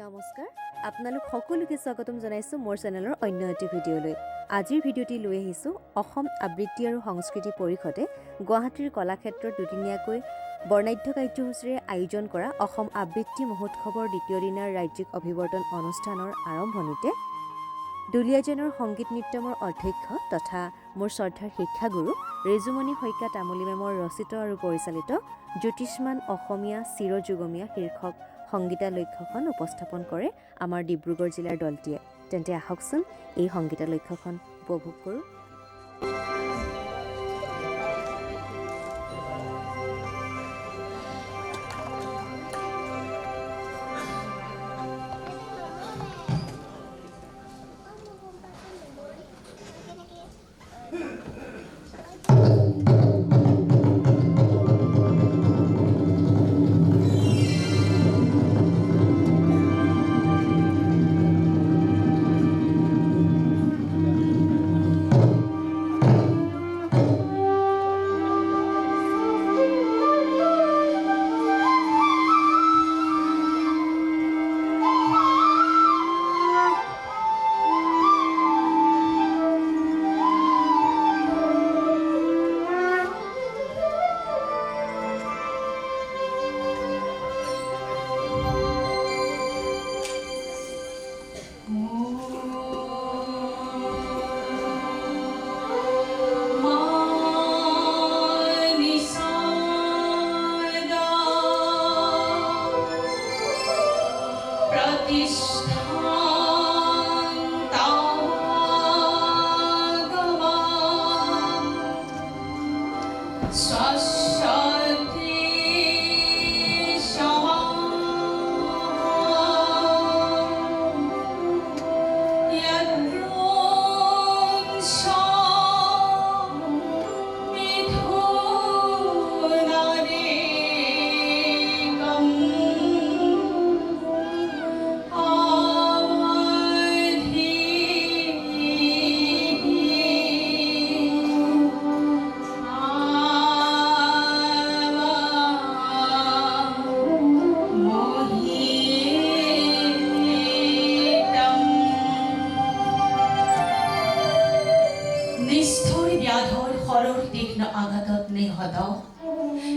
নমস্কাৰ আপোনালোক সকলোকে স্বাগতম জনাইছো মোৰ চেনেলৰ অন্য এটি ভিডিঅ'লৈ। আজিৰ ভিডিঅ'টি লৈ আহিছো অসম আবৃত্তি আৰু সংস্কৃতি পৰিষদে গুৱাহাটীৰ কলাক্ষেত্ৰত দুদিনীয়াকৈ বৰ্ণাঢ্য কাৰ্যসূচীৰে আয়োজন কৰা অসম আবৃত্তি মহোৎসৱৰ দ্বিতীয় দিনাৰ ৰাজ্যিক অভিৱৰ্তন অনুষ্ঠানৰ আৰম্ভণিতে দুলীয়াজানৰ সংগীত নৃত্যমৰ অধ্যক্ষ তথা মোৰ শ্ৰদ্ধাৰ শিক্ষাগুৰু ৰেজুমণি শইকীয়া তামুলী মেমৰ ৰচিত আৰু পৰিচালিত জ্যোতিষ্মান অসমীয়া চিৰযুগমীয়া শীৰ্ষক সংগীতালক্ষ্যখন উপস্থাপন কৰে আমাৰ ডিব্ৰুগড় জিলাৰ দলটিয়ে। তেন্তে আহকচোন এই সংগীতালক্ষ্যখন উপভোগ কৰোঁ।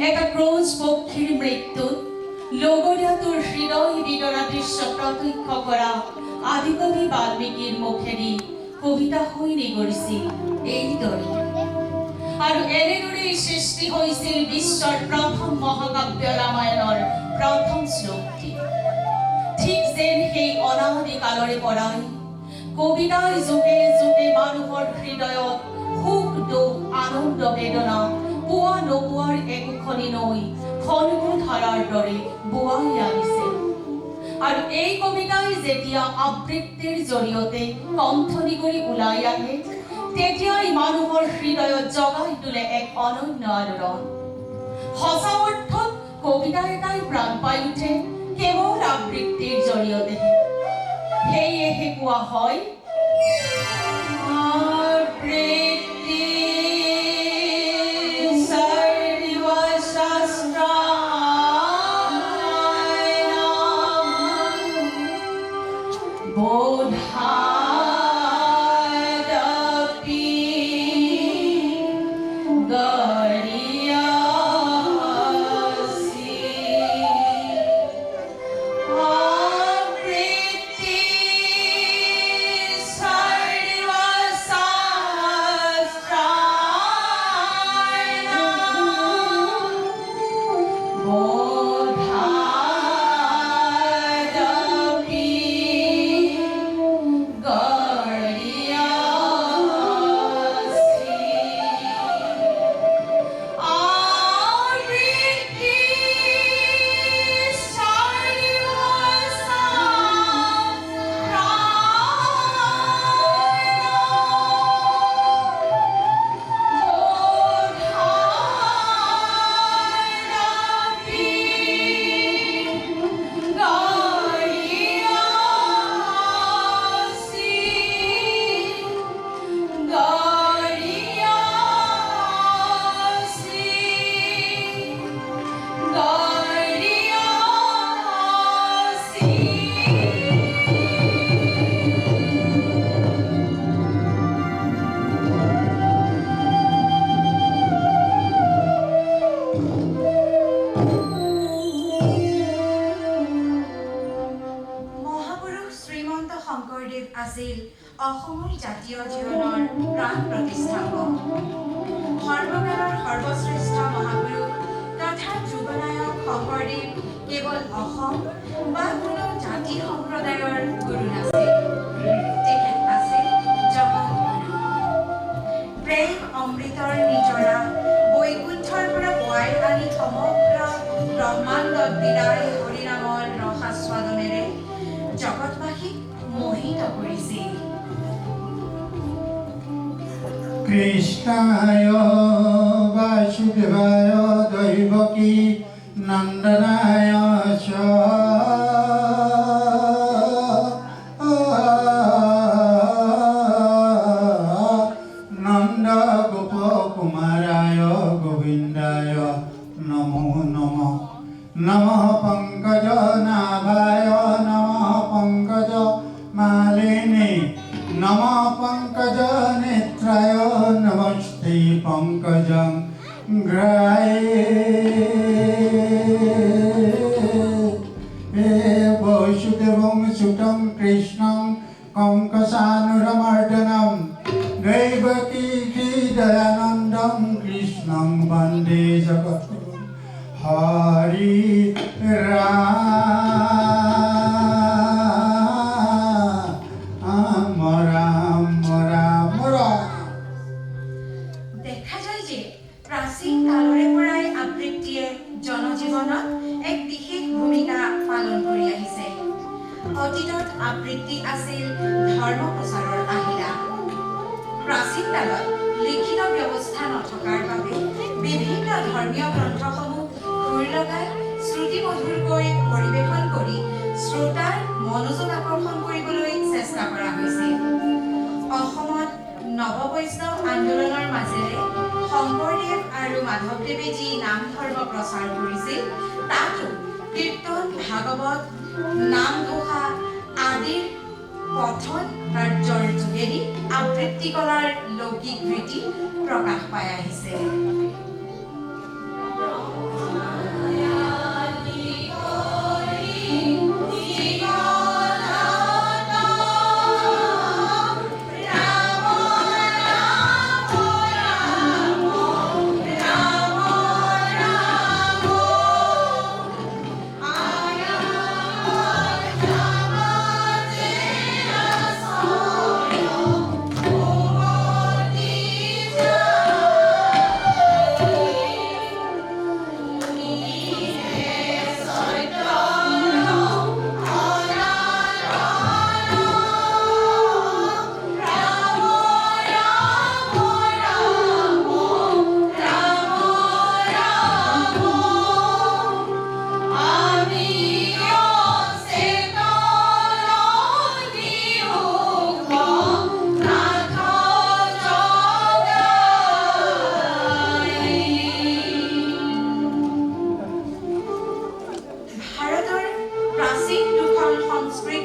এটা ক্ৰোজ পক্ষীৰ মৃত্যুত লগৰীয়াটোৰ হৃদয় বিদৰা দৃশ্য প্ৰত্যক্ষ কৰা আদিকবি বাল্মীকিৰ মুখেদি কবিতা হৈ নিগৰিছিল এইদৰে। আৰু এনেদৰেই সৃষ্টি হৈছিল বিশ্বৰ প্ৰথম মহাকাব্য ৰামায়ণৰ প্ৰথম শ্লোকটি। ঠিক যেন সেই অনাদি কালৰে পৰাই কবিতাৰ যোগে যোগে মানুহৰ হৃদয়ত সুখ দুখ আনন্দ বেদনা পোৱা নোপোৱাৰ একোখনি নৈ খলগু ধাৰাৰ দৰে বোৱাই আনিছে। আৰু এই কবিতাই যেতিয়া আবৃত্তিৰ জৰিয়তে কণ্ঠনি কৰি ওলাই আহে তেতিয়াই মানুহৰ হৃদয়ত জগাই তোলে এক অনন্য আলোড়ন। সঁচা অৰ্থত কবিতা এটাই প্ৰাণ পাই উঠে কেৱল আবৃত্তিৰ জৰিয়তে। সেয়েহে কোৱা হয় আবৃত্তি শংকৰদেৱ আছিল অসমৰ জাতীয় জীৱনৰ প্ৰাণ প্ৰতিষ্ঠাপক। সৰ্বকালৰ সৰ্বশ্ৰেষ্ঠ মহাপুৰুষ তথা যুগনায়ক শংকৰদেৱ কেৱল অসম বা কোনো জাতি সম্প্ৰদায়ৰ গুৰু নাছিল, তেখেত আছিল জগতগুৰু। প্ৰেম অমৃতৰ নিজৰা বৈকুণ্ঠৰ পৰা বোৱাই আনি সমগ্ৰ ব্ৰহ্মাণ্ডত বিলাই হৰিনামৰ ৰসাস্বাদনেৰে জগতবাসীক মোহিত কৰিছিল। কৃষ্ণায় বাসুদেবায় দৈবকী নন্দনায় চ নন্দ গোপ কুমারায় গোবিন্দায় নমো নমঃ। নমঃ পঙ্কজ নাভায় নমঃ পঙ্কজ মালিনী নমঃ পঙ্কজ নেত্রায় নমস্তে পঙ্কজং গ্রায়ে বসুদেবং সুতং কৃষ্ণং কঙ্কসানুরমর্দনম দৈবকী হৃদয়ানন্দং কৃষ্ণং বন্দে জগৎগুরুং হরি রাম রাম রাম রাম। দেখা যায় যে প্ৰাচীন কালৰে পৰাই আবৃত্তিয়ে জনজীৱনত এক বিশেষ ভূমিকা পালন কৰি আহিছে। অতীতত আবৃত্তি আছিল ধৰ্ম প্ৰচাৰৰ আহিলা। প্ৰাচীন কালত লিখিত ব্যৱস্থা নথকাৰ বাবে বিভিন্ন ধৰ্মীয় গ্ৰন্থসমূহ সুৰ লগাই শ্ৰুতিমধুৰকৈ পৰিৱেশন কৰি শ্ৰোতাৰ মনোযোগ আকৰ্ষণ কৰিবলৈ চেষ্টা কৰা হৈছিল। অসমত নৱবৈষ্ণৱ আন্দোলনৰ মাজেৰে শংকৰদেৱ আৰু মাধৱদেৱে যি নাম ধৰ্ম প্ৰচাৰ কৰিছিল, তাতো কীৰ্তন ভাগৱত নামঘোষা আদিৰ পঠন কাৰ্যৰ যোগেদি আবৃত্তি কলাৰ লৌকিক কৃতি প্ৰকাশ পাই আহিছে।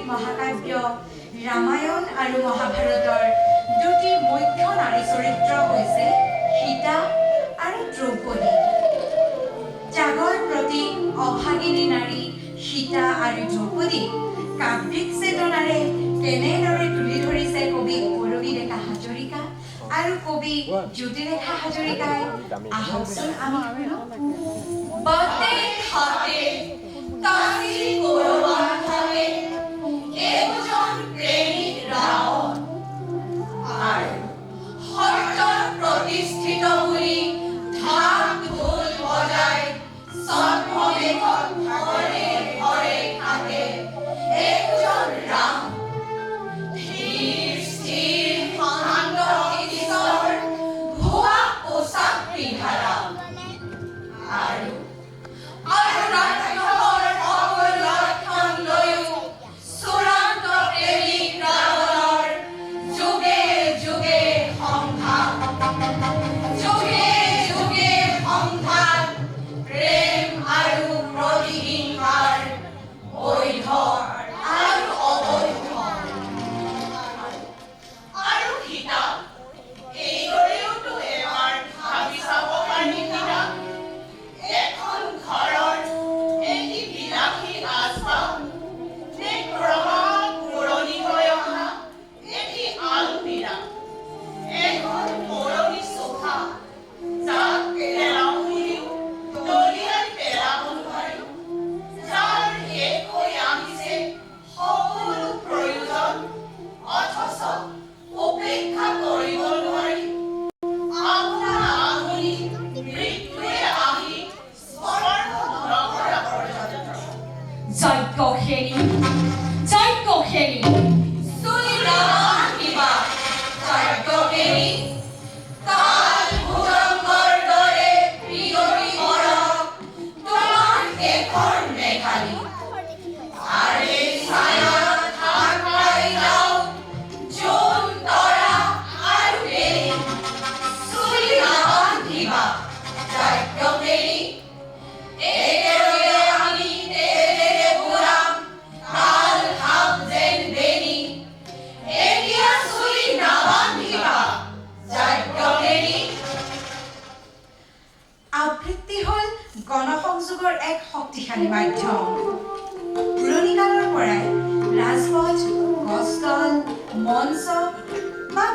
মহাকাব্য ৰামায়ণ আৰু মহাভাৰতৰ দুটি মুখ্য নাৰী চৰিত্ৰ হৈছে সীতা আৰু দ্ৰৌপদী। ত্যাগৰ প্ৰতি অভাগিনী নাৰী সীতা আৰু দ্ৰৌপদী কাব্যিক চেতনাৰে কেনেদৰে তুলি ধৰিছে কবি কৰবী ডেকা হাজৰিকা আৰু কবি জ্যোতিৰেখা হাজৰিকাই আহকচোন আমি শুনো। বাতে হাতে তারি করবার থাকে একজন প্রেমিক রাবণ আর হরচর প্রতিষ্ঠিত বলি ঢাক ঢোল বজায় সর্ববেগত ঘরে ঘরে থাকে একজন রাম ধীর স্থির শান্ত কিশোর ভুয়া পোশাক পিন্ধা রাম আর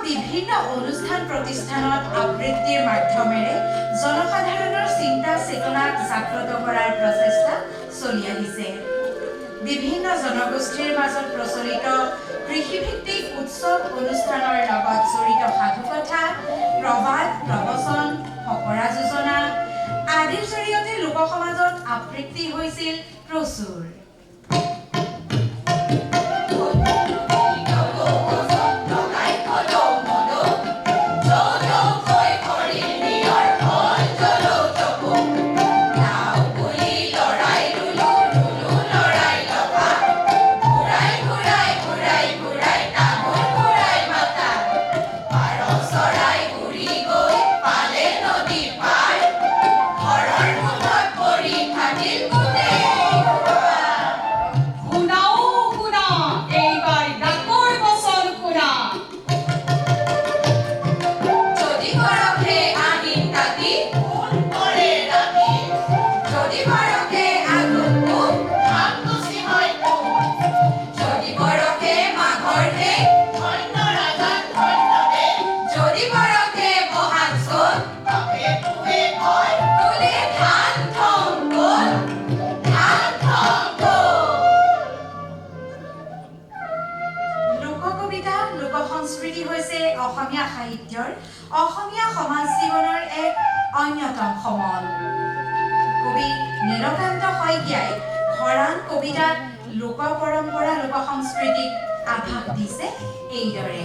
বিভিন্ন অনুষ্ঠান প্ৰতিষ্ঠানত আবৃত্তিৰ মাধ্যমেৰে জনসাধাৰণৰ চিন্তা চেতনাক জাগ্ৰত কৰাৰ প্ৰচেষ্টা চলি আহিছে। বিভিন্ন জনগোষ্ঠীৰ মাজত প্ৰচলিত কৃষিভিত্তিক উৎসৱ অনুষ্ঠানৰ লগত জড়িত সাধুকথা, প্ৰবাদ, প্ৰবচন, ফকৰা যোজনা আদিৰ জৰিয়তে লোকসমাজত আবৃত্তি হৈছিল প্ৰচুৰ। লোকসংস্কৃতি হৈছে অসমীয়া সাহিত্যৰ, অসমীয়া সমাজ জীৱনৰ এক অন্যতম সমল। কবি নীলকান্ত শইকীয়াই খৰাং কবিতাত লোক পৰম্পৰা, লোক সংস্কৃতিক আভাস দিছে এইদৰে।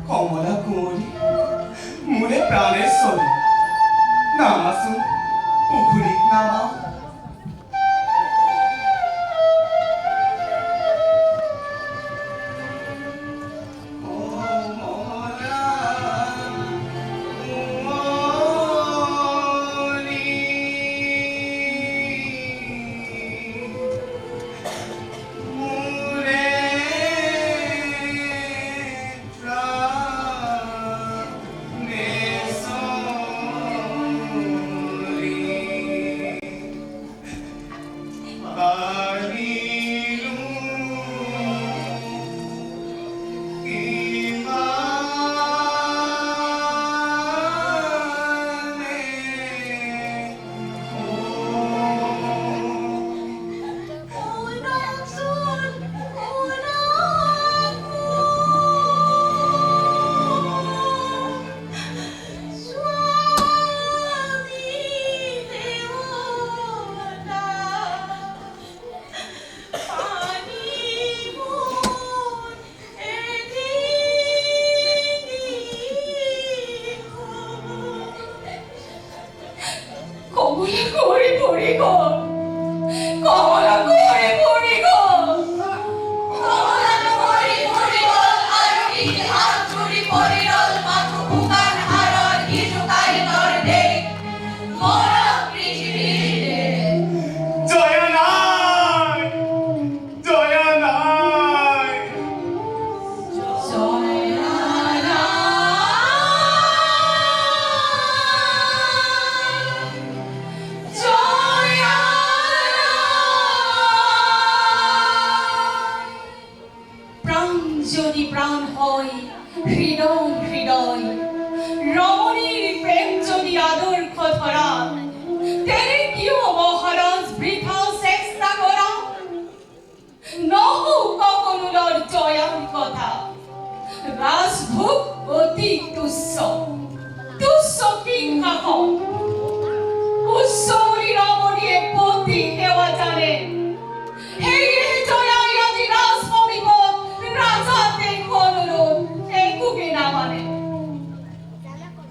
কমলা কুঁৱৰী মোৰে প্ৰাণে চলি নামাচোন পুখুৰীত নামাওঁ। হৃদয় ৰমণীৰ প্ৰেম যদি আদৰ্শ ধৰা তেনে কিয় মহাৰাজ বৃথা চেষ্টা কৰা নহু ককনুলৰ জয়াৰ কথা ৰাজভোগ অতি তুচ্ছ তুচ্ছ সিংহাসন উচ্চমূলি ৰমণীয়ে পতি সেৱা জানে সেয়ে জয়াই আজি ৰাজ সমীপত ৰাজা দেখুৱা অনুৰোধ একোকে নামানে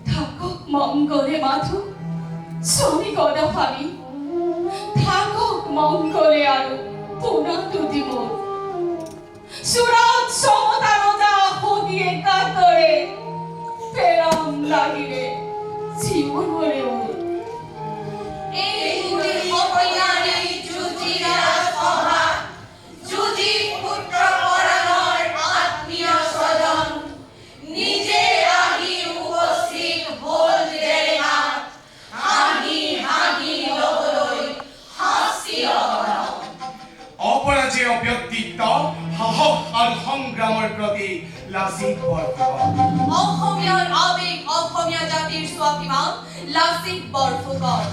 থাকক মংগলে মাথো স্বামী গদা ভাবি থাকক মংগলে আৰু পুনাটো দিব সুৰাত সমতা ৰজা হদিয়ে কাতৰে পেৰাম লাগিলে জীবন হলে ওৰ এই বুঢ়ী সপৰীয়াৰে যুঁজিৰা সভা, যুঁজি পুত্ৰ পৰাণৰ আত্মীয় স্বজন, নিজে আহি উপস্থিত হ'ল জেৰেঙাত, হাঁহি হাঁহি ল'বলৈ শাস্তিৰ অগণন। অপৰাজেয় ব্যক্তিত্ব সাহস আৰু সংগ্ৰামৰ প্ৰতি লাচিত বৰফুকন অসমীয়াৰ আবেগ, অসমীয়া জাতিৰ স্বাভিমান লাচিত বৰফুকন।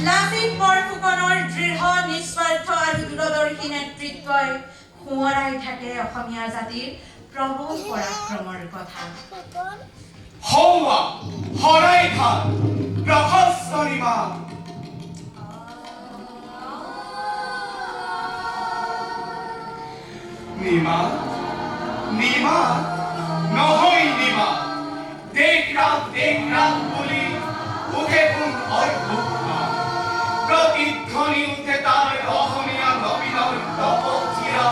লাচিত বৰফুকনৰ দৃঢ় নিস্বাৰ্থ আৰু দূৰদৰ্শী নেতৃত্বই সোঁৱৰাই থাকে অসমীয়া জাতিৰ প্ৰবল পৰাক্ৰমৰ কথা। হৌৱা শৰাইঘাট প্ৰশস্ত নিমাত নিমাত নিমাত নহয় নিমাত দেখ ৰাত বলি উঠে কোন অদ্ভুত মাত প্ৰতিধ্বনি উঠে তাৰ অসমীয়া নবীনৰ তপচিৰা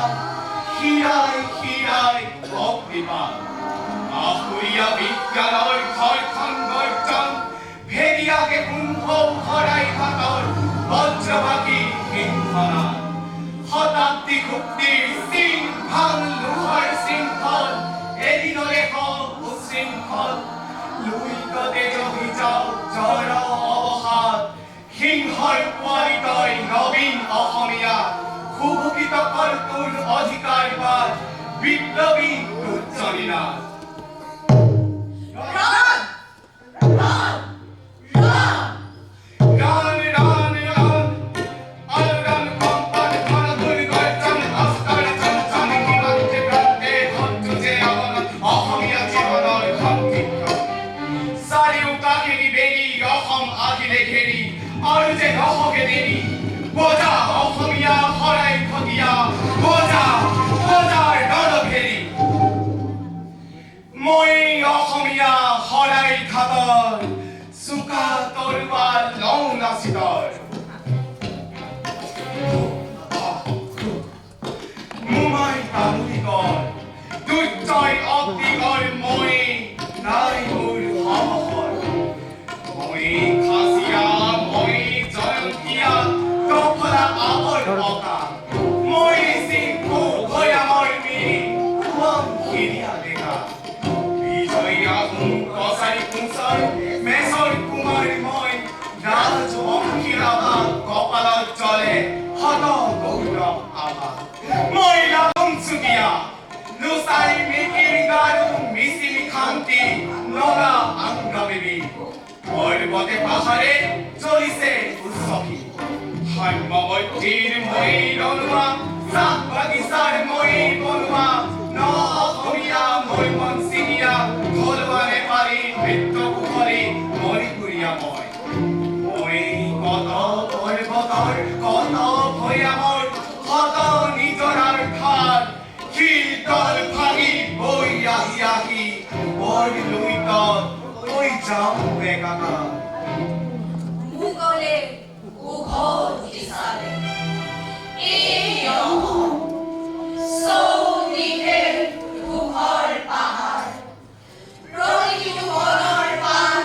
শিৰাই শিৰাই অগ্নিপাত আহুৰীয়া বিজ্ঞানৰ ঘৰখন গৰ্জন ভেদিয়াকে কুম্ভ শৰাইঘাটৰ বজ্ৰবাকী সিংহনা শতাব্দী শক্তিৰ চিন ভাঙ লোহাৰ শৃংখল এদিনৰে হওক উশৃংখল লুইততে জহি যাও জৰ অৱসাদ সিংহৰ পোৱালিতই নবীন অসমীয়া সুভূষিত কৰ তোৰ অধিকাৰবাদ বিপ্লৱী উজ্জ্বলিনা আৰু যে নহকে দেৰি বজা অসমীয়া শৰাই খতিয়া বজা বজাৰ নৰভেৰি মই অসমীয়া শৰাই ঘাটৰ চোকা তৰোৱাল লওঁ নাচিতৰ মোমাই তামুলিকৰ দুৰ্জয় অগ্নিকৰ মই নাই মোৰ সাহসৰ মই খাচিয়া মই জয়ন্তীয়া দফলা আমৰ অকা মই সিংহু ভয়ামৰ মিৰি কুৱাম খিৰিয়া ডেকা বিজয়া হুম কছাৰী কুঞ্চৰ মেছৰ কুমাৰ মই ৰাজ অংশীৰা ভাগ কপালত জলে হত গৌৰৱ আভা মই লাভং চুকীয়া লুচাই মিকিৰ গাৰু মিচিমি খান্তি নগা আংগা বেবী পৰ্বতে পাহাৰে চলিছে উৎসৱী সাম্যৱতীৰ মই ৰনোৱা চাহ বাগিচাৰ মই বনোৱা ন অসমীয়া মই মনচিঙীয়া ঘৰুৱা নেপালী নৃত্য কুশলী মণিপুৰীয়া মই কত পৰ্বতৰ কত ভৈয়ামৰ শত নিজৰাৰ ঘাট শিলতল ভাঙি বৈ আহি আহি বৰ লুইতত কৈ যাওঁ একাকাৰ মুগলে উঘল দিছালে এই অসম চৌদিশে ধূসৰ পাহাৰ প্ৰতিটো বনৰ পাত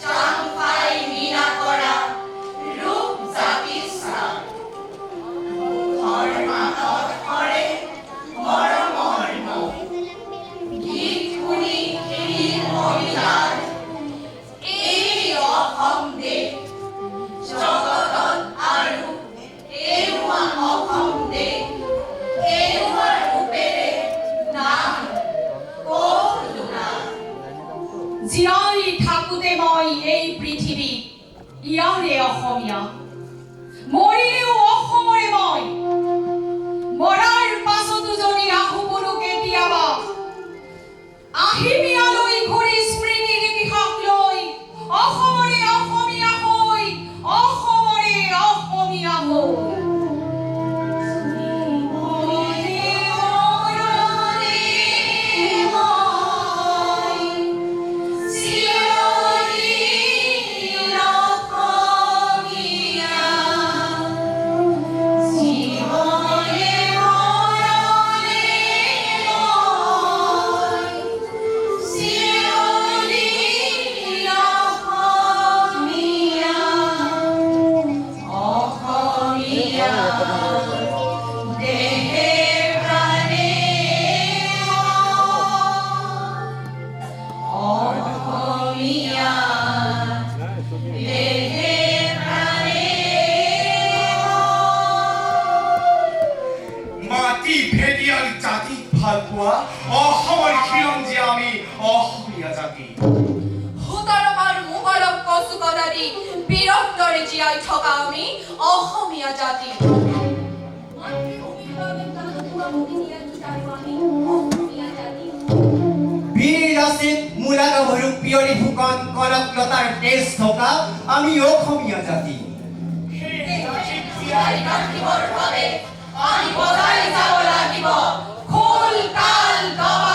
চাংফাই মীনা কৰা ৰূপ জাপি স্থান ঘৰ মাতত সৰে মৰমৰ মৌ গীত শুনি খেলি মহিলাৰ এই জীয়াই থাকোঁতে মই এই পৃথিৱীত ইয়াৰে অসমীয়া, মৰিলেও অসমৰে মই। মৰাৰ পাছতো যদি আহো বোলো কেতিয়াবা, আহিম ইয়ালৈ ঘূৰি স্মৃতিৰ ইতিহাস লৈ, অসমৰে অসমীয়া হৈ, অসমৰে অসমীয়া হৈ। মাটি ভেদিয়াল জাতি ভাল পোৱা অসমৰ খিলঞ্জীয়া আমি অসমীয়া জাতি। সুতৰাং আৰ মোবাৰক কচু কদাৰি বীৰত্বৰে জিয়াই থকা আমি অসমীয়া জাতি। বীৰ আছে মূলা গাভৰু পিয়লি ফুকন কনক লতাৰ তেজ থকা আমি অসমীয়া জাতি। জীয়াই ৰাখিবৰ বাবে আমি বজাই যাব লাগিব খোল তাল দবা